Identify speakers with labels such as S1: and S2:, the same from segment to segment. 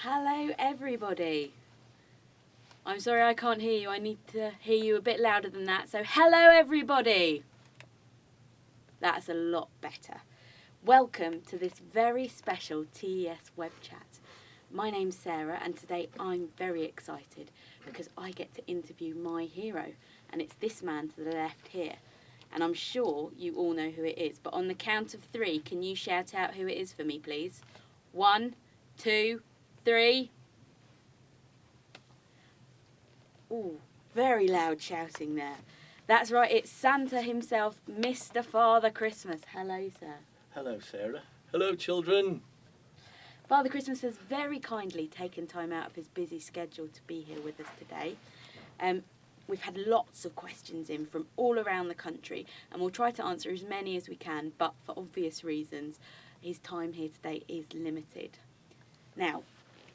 S1: Hello everybody. I'm sorry I can't hear you. I need to hear you a bit louder than that. So hello everybody. That's a lot better. Welcome to this very special TES web chat. My name's Sarah and today I'm very excited because I get to interview my hero, and it's this man to the left here. And I'm sure you all know who it is, but on the count of 3, can you shout out who it is for me, please? 1, 2, 3. Ooh, very loud shouting there. That's right, it's Santa himself, Mr. Father Christmas. Hello, sir.
S2: Hello, Sarah. Hello, children.
S1: Father Christmas has very kindly taken time out of his busy schedule to be here with us today. We've had lots of questions in from all around the country, and we'll try to answer as many as we can, but for obvious reasons, his time here today is limited. Now,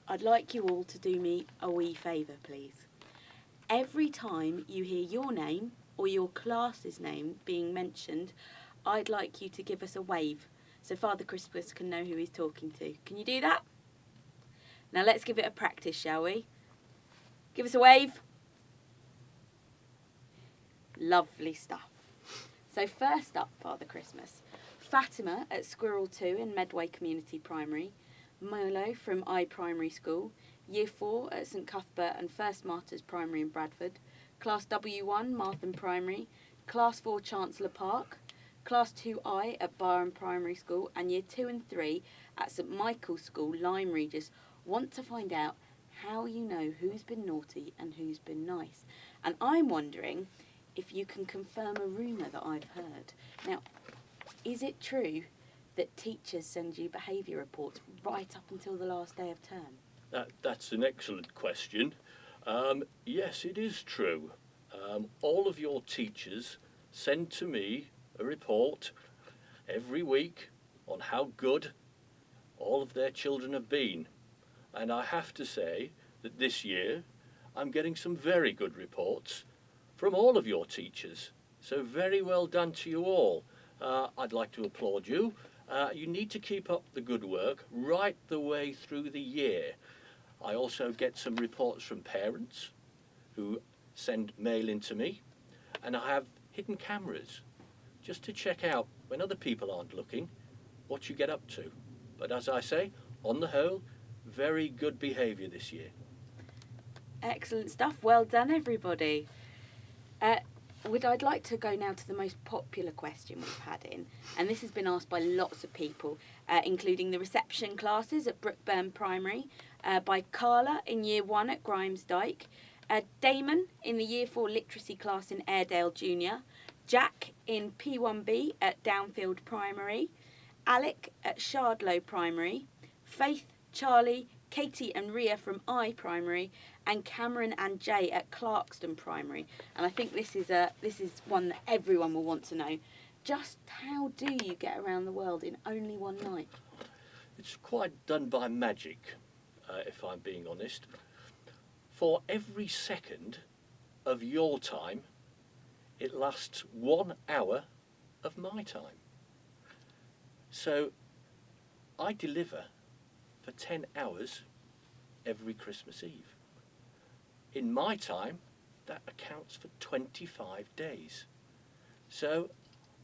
S1: I'd like you all to do me a wee favour, please. Every time you hear your name or your class's name being mentioned, I'd like you to give us a wave so Father Christmas can know who he's talking to. Can you do that? Now let's give it a practice, shall we? Give us a wave. Lovely stuff. So first up, Father Christmas, Fatima at Squirrel 2 in Medway Community Primary, Molo from I Primary School, Year 4 at St Cuthbert and First Martyrs Primary in Bradford, Class W1 Martham Primary, Class 4 Chancellor Park, Class 2I at Barham Primary School, and Year 2 and 3 at St Michael's School, Lyme Regis want to find out how you know who's been naughty and who's been nice. And I'm wondering if you can confirm a rumour that I've heard. Now, is it true that teachers send you behaviour reports right up until the last day of term?
S2: That's an excellent question. Yes, it is true. All of your teachers send to me a report every week on how good all of their children have been. And I have to say that this year I'm getting some very good reports from all of your teachers. So very well done to you all. I'd like to applaud you. You need to keep up the good work right the way through the year. I also get some reports from parents who send mail in to me, and I have hidden cameras just to check out, when other people aren't looking, what you get up to. But as I say, on the whole, very good behaviour this year.
S1: Excellent stuff. Well done, everybody. I'd like to go now to the most popular question we've had in, and this has been asked by lots of people, including the reception classes at Brookburn Primary, by Carla in Year 1 at Grimes Dyke, Damon in the Year 4 literacy class in Airedale Junior, Jack in P1B at Downfield Primary, Alec at Shardlow Primary, Faith, Charlie, Katie and Ria from I Primary, and Cameron and Jay at Clarkston Primary. And I think this is one that everyone will want to know. Just how do you get around the world in only one night?
S2: It's quite done by magic, if I'm being honest. For every second of your time, it lasts 1 hour of my time. So I deliver for 10 hours every Christmas Eve. In my time, that accounts for 25 days. So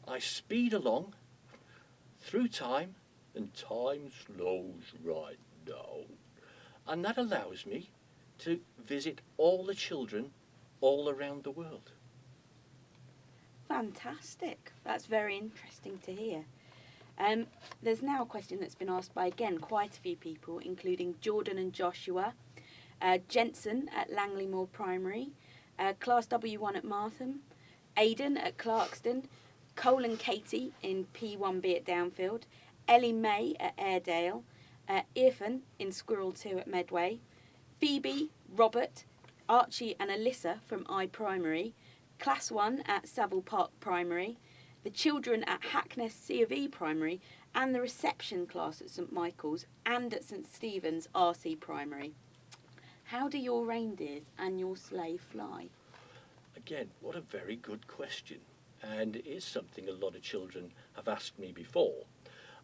S2: I speed along through time, and time slows right down. And that allows me to visit all the children all around the world.
S1: Fantastic. That's very interesting to hear. There's now a question that's been asked by, again, quite a few people, including Jordan and Joshua, Jensen at Langley Primary, Class W1 at Martham, Aidan at Clarkston, Cole and Katie in P1B at Downfield, Ellie May at Airedale, Irfan in Squirrel 2 at Medway, Phoebe, Robert, Archie and Alyssa from I Primary, Class 1 at Savile Park Primary, the children at Hackness C of E Primary, and the reception class at St Michael's and at St Stephen's RC Primary. How do your reindeers and your sleigh fly?
S2: Again, what a very good question, and it is something a lot of children have asked me before.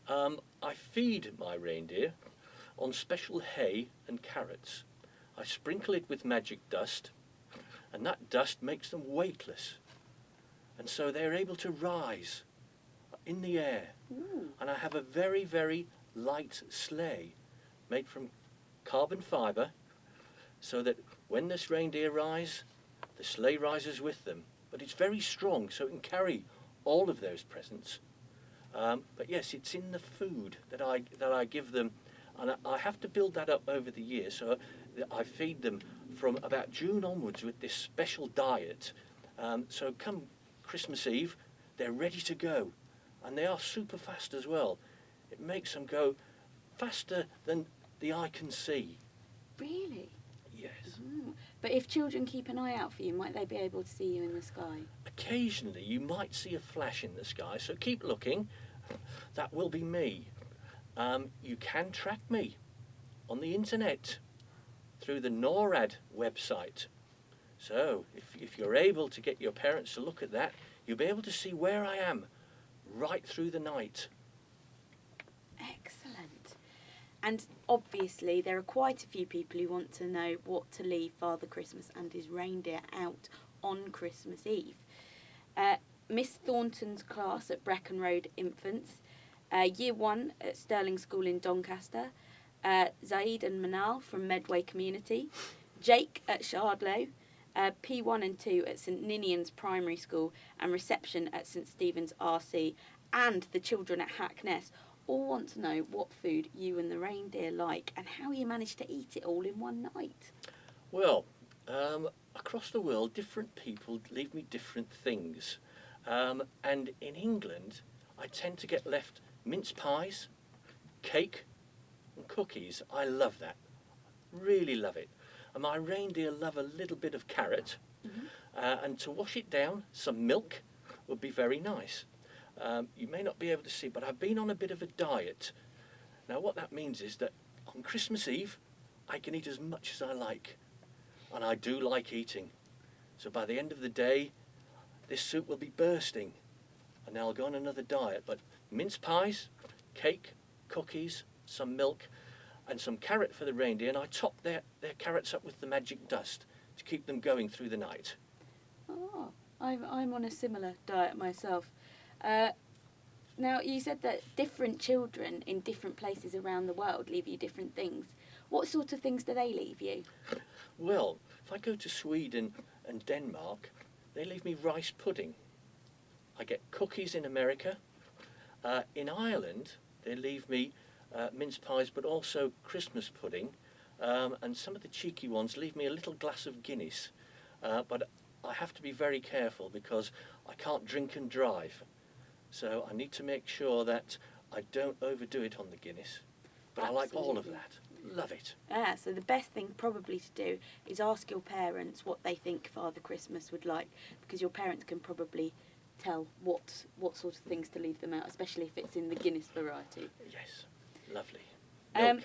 S2: I feed my reindeer on special hay and carrots. I sprinkle it with magic dust, and that dust makes them weightless. And so they're able to rise in the air.
S1: Ooh.
S2: And I have a very, very light sleigh made from carbon fibre, so that when this reindeer rise, the sleigh rises with them. But it's very strong, so it can carry all of those presents. But yes, it's in the food that I give them, and I have to build that up over the year. So I feed them from about June onwards with this special diet. So come Christmas Eve, they're ready to go, and they are super fast as well. It makes them go faster than the eye can see.
S1: Really?
S2: Yes.
S1: Mm. But if children keep an eye out for you, might they be able to see you in the sky?
S2: Occasionally you might see a flash in the sky, so keep looking. That will be me. You can track me on the internet through the NORAD website. So if you're able to get your parents to look at that, you'll be able to see where I am right through the night.
S1: Excellent. And obviously there are quite a few people who want to know what to leave Father Christmas and his reindeer out on Christmas Eve. Miss Thornton's class at Brecon Road Infants, Year 1 at Stirling School in Doncaster, Zaid and Manal from Medway Community, Jake at Shardlow, P1 and 2 at St Ninian's Primary School, and reception at St Stephen's RC, and the children at Hackness all want to know what food you and the reindeer like and how you managed to eat it all in one night.
S2: Well, across the world, different people leave me different things. And in England, I tend to get left mince pies, cake, and cookies. I love that. Really love it. And my reindeer love a little bit of carrot.
S1: Mm-hmm.
S2: And to wash it down, some milk would be very nice. You may not be able to see, but I've been on a bit of a diet. Now, what that means is that on Christmas Eve, I can eat as much as I like. And I do like eating. So by the end of the day, this soup will be bursting. And then I'll go on another diet. But mince pies, cake, cookies, some milk, and some carrot for the reindeer. And I top their carrots up with the magic dust to keep them going through the night.
S1: Oh, I'm on a similar diet myself. Now, you said that different children in different places around the world leave you different things. What sort of things do they leave you?
S2: Well, if I go to Sweden and Denmark, they leave me rice pudding. I get cookies in America. In Ireland, they leave me mince pies, but also Christmas pudding. And some of the cheeky ones leave me a little glass of Guinness. But I have to be very careful because I can't drink and drive. So I need to make sure that I don't overdo it on the Guinness. But I like all of that. Love it.
S1: So the best thing probably to do is ask your parents what they think Father Christmas would like, because your parents can probably tell what sort of things to leave them out, especially if it's in the Guinness variety.
S2: Yes, lovely. Milk.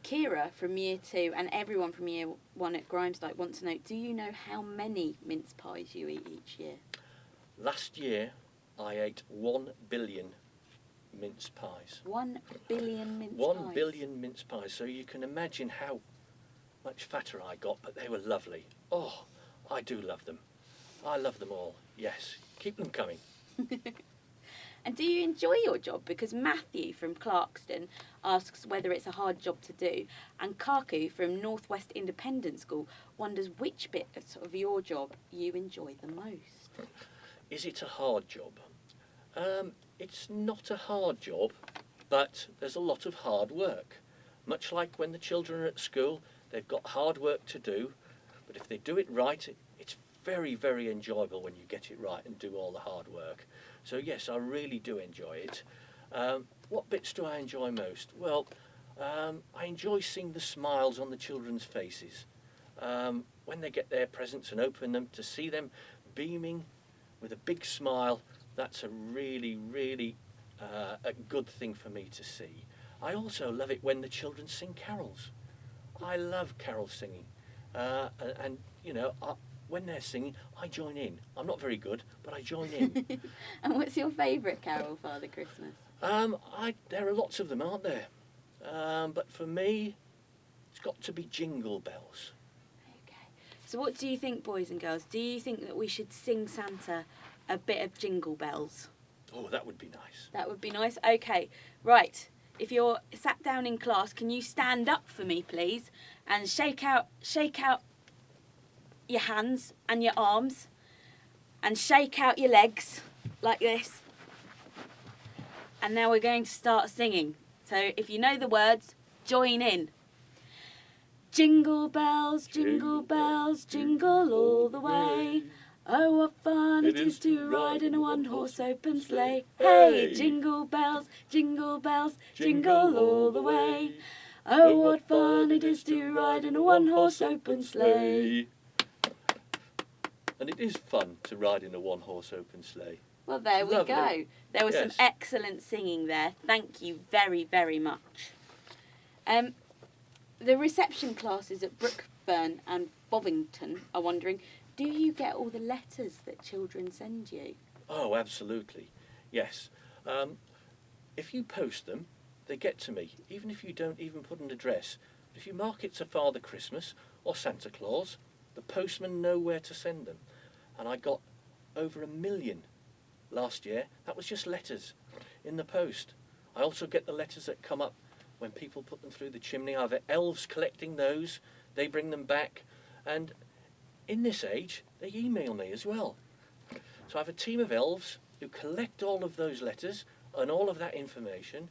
S1: Kira from Year 2 and everyone from Year 1 at Grimesdyke want to know, do you know how many mince pies you eat each year?
S2: Last year, I ate 1 billion mince pies.
S1: 1 billion mince pies?
S2: 1 billion mince pies. So you can imagine how much fatter I got, but they were lovely. Oh, I do love them. I love them all. Yes, keep them coming.
S1: And do you enjoy your job? Because Matthew from Clarkston asks whether it's a hard job to do, and Kaku from Northwest Independent School wonders which bit of your job you enjoy the most.
S2: Is it a hard job? It's not a hard job, but there's a lot of hard work. Much like when the children are at school, they've got hard work to do, but if they do it right, it's very, very enjoyable when you get it right and do all the hard work. So yes, I really do enjoy it. What bits do I enjoy most? Well, I enjoy seeing the smiles on the children's faces. When they get their presents and open them, to see them beaming with a big smile, that's a really, really a good thing for me to see. I also love it when the children sing carols. I love carol singing. And you know, when they're singing, I join in. I'm not very good, but I join in.
S1: And what's your favourite carol, Father Christmas?
S2: There are lots of them, aren't there? But for me, it's got to be Jingle Bells.
S1: Okay. So what do you think, boys and girls? Do you think that we should sing Santa a bit of Jingle Bells?
S2: Oh, that would be nice.
S1: That would be nice. Okay, right. If you're sat down in class, can you stand up for me, please, and shake out your hands and your arms, and shake out your legs like this. And now we're going to start singing. So if you know the words, join in. Jingle bells, jingle bells, jingle all the way. Oh, what fun it is to ride in a one-horse open sleigh. Hey, jingle bells, jingle all the way. Oh, what fun it is to ride in a one-horse open sleigh.
S2: And it is fun to ride in a one-horse open sleigh.
S1: Well, there we
S2: Lovely.
S1: go. There was some
S2: Yes.
S1: excellent singing there. Thank you very, very much. The reception classes at Brookburn and Bovington are wondering, do you get all the letters that children send you?
S2: Oh, absolutely. Yes. If you post them, they get to me, even if you don't even put an address. If you mark it to Father Christmas or Santa Claus, the postmen know where to send them. And I got over 1 million last year. That was just letters in the post. I also get the letters that come up when people put them through the chimney. I have elves collecting those. They bring them back. And in this age, they email me as well. So I have a team of elves who collect all of those letters and all of that information,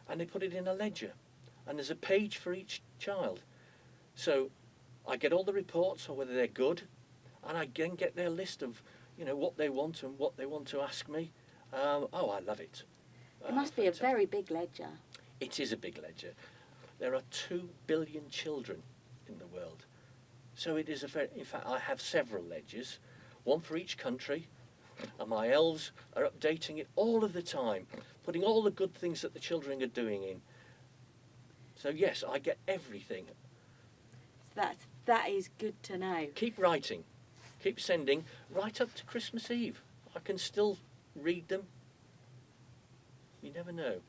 S2: and they put it in a ledger. And there's a page for each child. So I get all the reports on whether they're good, and I then get their list of, what they want and what they want to ask me. I love it.
S1: It must be
S2: Fantastic.
S1: a very big ledger.
S2: It is a big ledger. There are 2 billion children in the world. So it is in fact, I have several ledgers, one for each country, and my elves are updating it all of the time, putting all the good things that the children are doing in. So yes, I get everything.
S1: That is good to know.
S2: Keep writing, keep sending, right up to Christmas Eve. I can still read them. You never know.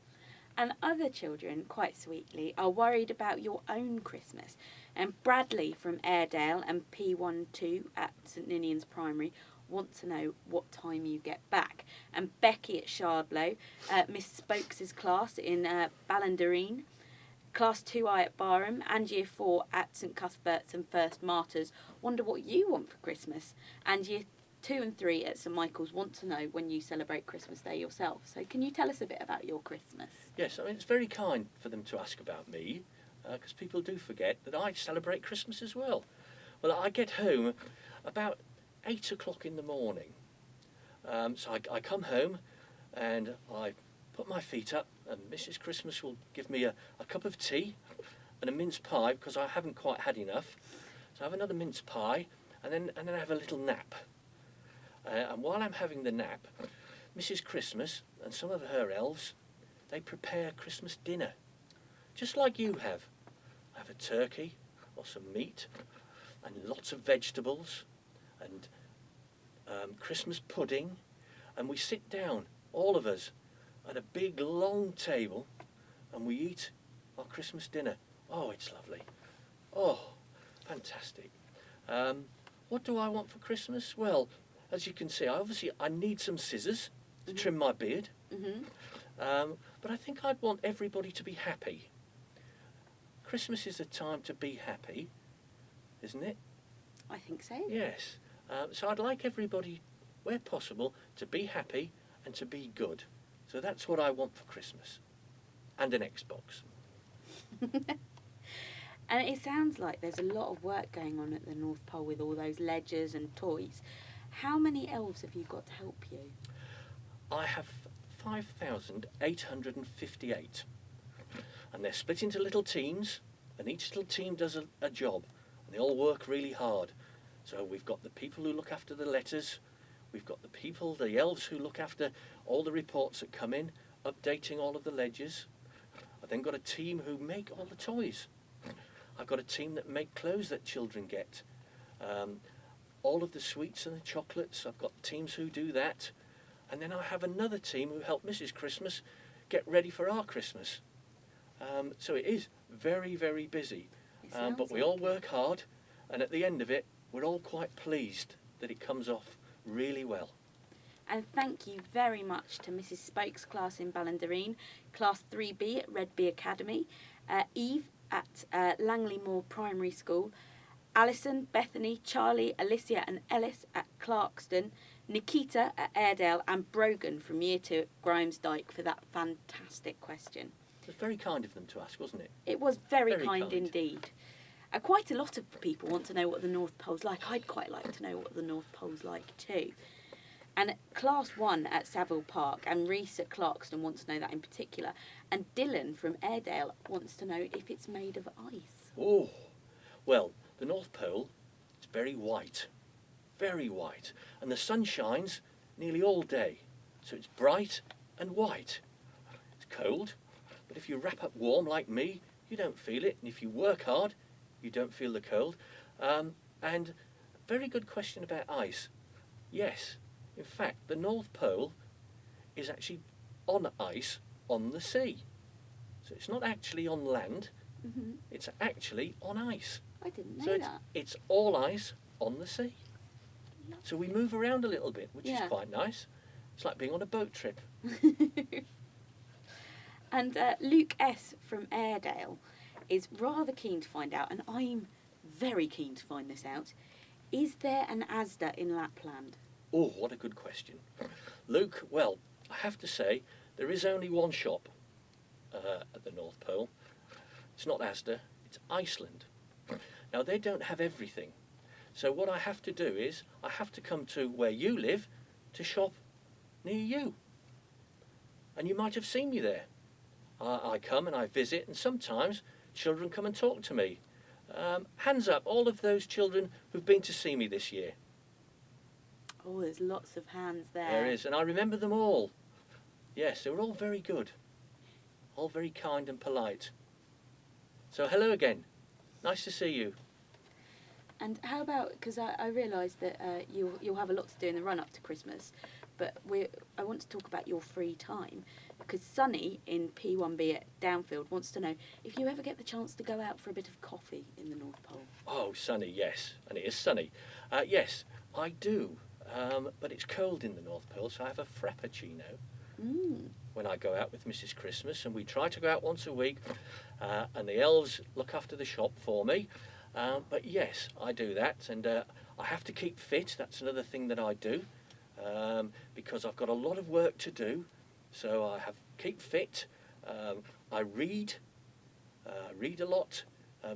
S1: And other children, quite sweetly, are worried about your own Christmas. And Bradley from Airedale and P12 at St Ninian's Primary want to know what time you get back. And Becky at Shardlow, Miss Spokes' class in Ballandareen, Class 2I at Barham, and Year 4 at St Cuthbert's and First Martyrs wonder what you want for Christmas. And Year 2 and 3 at St Michael's want to know when you celebrate Christmas Day yourself. So can you tell us a bit about your Christmas?
S2: Yes, I mean, it's very kind for them to ask about me, because people do forget that I celebrate Christmas as well. Well, I get home about 8 o'clock in the morning. So I come home and I put my feet up, and Mrs. Christmas will give me a cup of tea and a mince pie, because I haven't quite had enough. So I have another mince pie, and then I have a little nap. And while I'm having the nap, Mrs. Christmas and some of her elves, they prepare Christmas dinner, just like you have. I have a turkey or some meat and lots of vegetables and Christmas pudding, and we sit down, all of us, at a big long table, and we eat our Christmas dinner. Oh, it's lovely. Oh, fantastic. What do I want for Christmas? Well, as you can see, I need some scissors to trim my beard.
S1: Mm-hmm.
S2: But I think I'd want everybody to be happy. Christmas is a time to be happy, isn't it?
S1: I think so.
S2: Yes. So I'd like everybody, where possible, to be happy and to be good. So that's what I want for Christmas. And an Xbox.
S1: And it sounds like there's a lot of work going on at the North Pole with all those ledgers and toys. How many elves have you got to help you?
S2: I have 5,858. And they're split into little teams, and each little team does a job. And they all work really hard. So we've got the people who look after the letters, we've got the elves who look after all the reports that come in, updating all of the ledgers. I've then got a team who make all the toys. I've got a team that make clothes that children get. All of the sweets and the chocolates, I've got teams who do that. And then I have another team who help Mrs. Christmas get ready for our Christmas. So it is very, very busy.
S1: It
S2: But
S1: sounds
S2: we all
S1: like it.
S2: work hard, and at the end of it, we're all quite pleased that it comes off really well.
S1: And thank you very much to Mrs. Spoke's class in Ballandereen, Class 3B at Redby Academy, Eve at Langley Moor Primary School, Alison, Bethany, Charlie, Alicia and Ellis at Clarkston, Nikita at Airedale and Brogan from Year 2 at Grimes Dyke for that fantastic question.
S2: It was very kind of them to ask, wasn't it?
S1: It was very,
S2: Very
S1: kind
S2: kind.
S1: indeed. Quite a lot of people want to know what the North Pole's like. I'd quite like to know what the North Pole's like too. And Class 1 at Savile Park and Reese at Clarkston wants to know that in particular. And Dylan from Airedale wants to know if it's made of ice.
S2: Oh, well, the North Pole is very white, and the sun shines nearly all day, so it's bright and white. It's cold, but if you wrap up warm like me, you don't feel it, and if you work hard, you don't feel the cold. And very good question about ice. Yes, in fact, the North Pole is actually on ice on the sea. So it's not actually on land,
S1: Mm-hmm.
S2: it's actually on ice.
S1: I didn't know
S2: So
S1: that.
S2: it's all ice on the sea. So we move around a little bit, which
S1: Yeah.
S2: is quite nice. It's like being on a boat trip.
S1: And Luke S. from Airedale is rather keen to find out, and I'm very keen to find this out. Is there an Asda in Lapland?
S2: Oh, what a good question. Luke, well, I have to say, there is only one shop at the North Pole. It's not Asda, it's Iceland. Now, they don't have everything. So what I have to do is, I have to come to where you live to shop near you. And you might have seen me there. I come and I visit, and sometimes children come and talk to me. Hands up, all of those children who've been to see me this year.
S1: Oh, there's lots of hands there.
S2: There is, and I remember them all. Yes, they were all very good. All very kind and polite. So hello again. Nice to see you.
S1: And how about, because I realise that you'll have a lot to do in the run-up to Christmas, but I want to talk about your free time, because Sunny in P1B at Downfield wants to know if you ever get the chance to go out for a bit of coffee in the North Pole.
S2: Oh, sunny, yes. And it is sunny. Yes, I do. But it's cold in the North Pole, so I have a frappuccino when I go out with Mrs. Christmas, and we try to go out once a week, and the elves look after the shop for me. But yes, I do that, and I have to keep fit. That's another thing that I do, because I've got a lot of work to do. So I keep fit. I read a lot,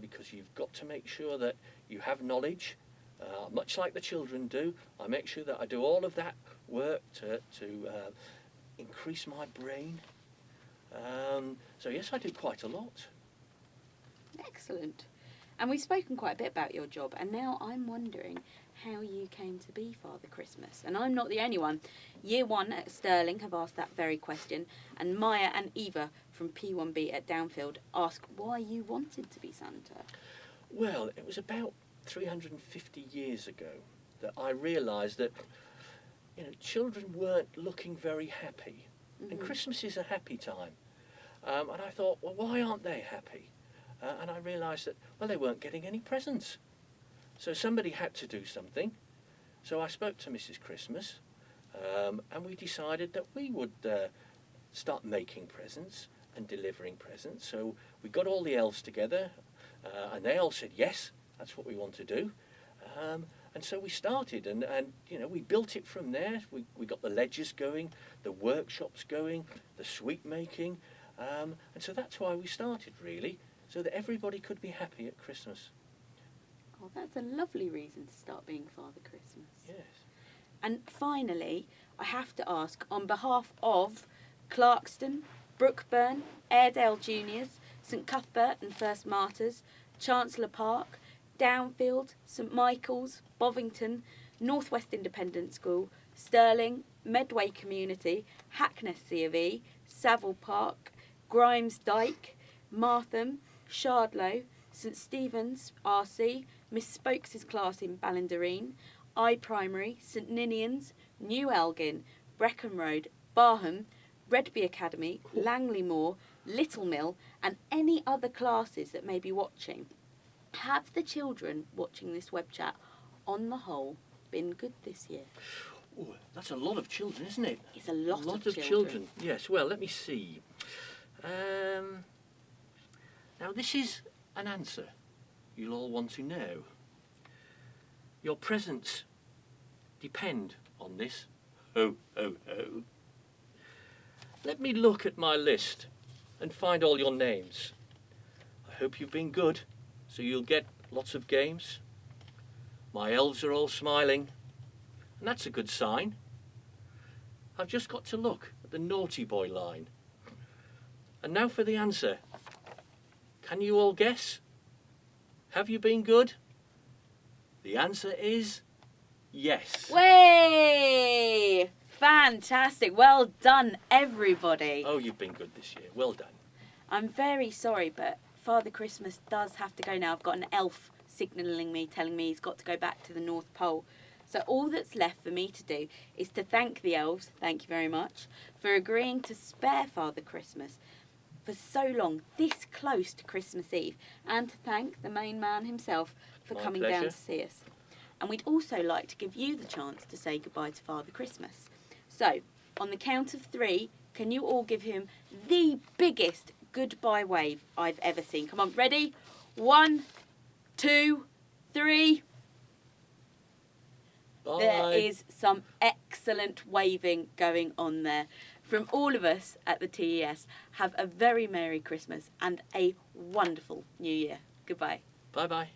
S2: because you've got to make sure that you have knowledge, much like the children do. I make sure that I do all of that work to increase my brain. So yes, I do quite a lot.
S1: Excellent. And we've spoken quite a bit about your job, and now I'm wondering how you came to be Father Christmas. And I'm not the only one. Year 1 at Stirling have asked that very question, and Maya and Eva from P1B at Downfield ask why you wanted to be Santa.
S2: Well, it was about 350 years ago that I realised that, children weren't looking very happy. And Christmas is a happy time. And I thought, well, why aren't they happy? And I realised that, well, they weren't getting any presents. So somebody had to do something. So I spoke to Mrs. Christmas, and we decided that we would start making presents and delivering presents. So we got all the elves together, and they all said, yes, that's what we want to do. And so we started, and we built it from there. We got the ledgers going, the workshops going, the sweet making. And so that's why we started, really, so that everybody could be happy at Christmas.
S1: Oh, that's a lovely reason to start being Father Christmas.
S2: Yes.
S1: And finally, I have to ask, on behalf of Clarkston, Brookburn, Airedale Juniors, St Cuthbert and First Martyrs, Chancellor Park, Downfield, St Michael's, Bovington, North West Independent School, Stirling, Medway Community, Hackness C of E, Savile Park, Grimes Dyke, Martham, Shardlow, St Stephen's RC, Miss Spokes' class in Ballandereen, I Primary, St Ninian's, New Elgin, Brecon Road, Barham, Redby Academy, Langley Moor, Little Mill, and any other classes that may be watching. Have the children watching this web chat, on the whole, been good this year?
S2: Ooh, that's a lot of children, isn't it?
S1: It's a lot of children.
S2: children. Yes, well, let me see. Now, this is an answer you'll all want to know. Your presents depend on this. Ho, ho, ho. Let me look at my list and find all your names. I hope you've been good, so you'll get lots of games. My elves are all smiling, and that's a good sign. I've just got to look at the naughty boy line. And now for the answer. Can you all guess? Have you been good? The answer is yes.
S1: Way! Fantastic. Well done, everybody.
S2: Oh, you've been good this year. Well done.
S1: I'm very sorry, but Father Christmas does have to go now. I've got an elf signalling me, telling me he's got to go back to the North Pole. So all that's left for me to do is to thank the elves, thank you very much, for agreeing to spare Father Christmas for so long, this close to Christmas Eve, and to thank the main man himself for
S2: My
S1: coming
S2: pleasure.
S1: down to see us. And we'd also like to give you the chance to say goodbye to Father Christmas. So, on the count of 3, can you all give him the biggest goodbye wave I've ever seen? Come on, ready? 1, 2, 3.
S2: Bye.
S1: There is some excellent waving going on there. From all of us at the TES, have a very Merry Christmas and a wonderful New Year. Goodbye.
S2: Bye-bye.